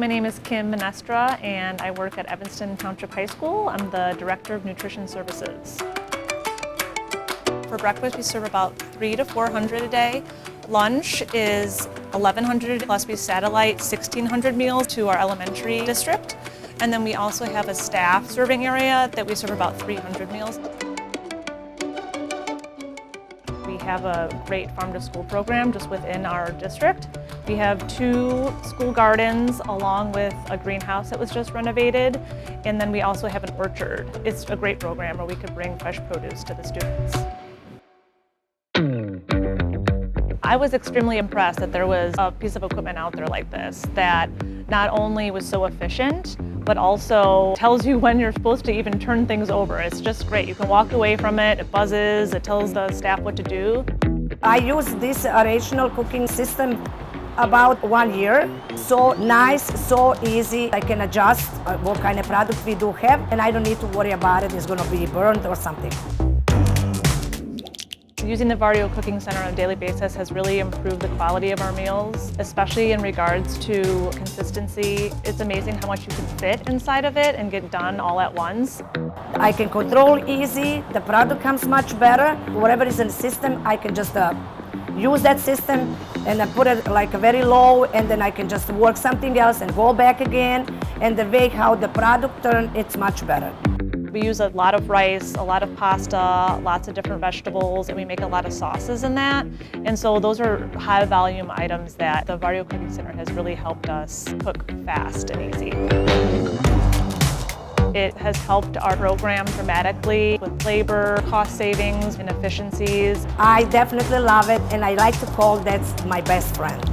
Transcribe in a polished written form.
My name is Kim Menestra, and I work at Evanston Township High School. I'm the Director of Nutrition Services. For breakfast, we serve about 300 to 400 a day. Lunch is 1,100, plus we satellite 1,600 meals to our elementary district. And then we also have a staff serving area that we serve about 300 meals. We have a great farm-to-school program just within our district. We have 2 school gardens along with a greenhouse that was just renovated. And then we also have an orchard. It's a great program where we could bring fresh produce to the students. I was extremely impressed that there was a piece of equipment out there like this that not only was so efficient, but also tells you when you're supposed to even turn things over. It's just great. You can walk away from it, it buzzes, it tells the staff what to do. I use this rational cooking system about 1 year. So nice, so easy. I can adjust what kind of product we do have, and I don't need to worry about it. It's going to be burned or something. Using the iVario Cooking Center on a daily basis has really improved the quality of our meals, especially in regards to consistency. It's amazing how much you can fit inside of it and get done all at once. I can control easy, the product comes much better. Whatever is in the system, I can just use that system and then put it like very low, and then I can just work something else and go back again. And the way how the product turns, it's much better. We use a lot of rice, a lot of pasta, lots of different vegetables, and we make a lot of sauces in that. And so those are high volume items that the iVario Cooking Center has really helped us cook fast and easy. It has helped our program dramatically with labor, cost savings, and efficiencies. I definitely love it, and I like to call that my best friend.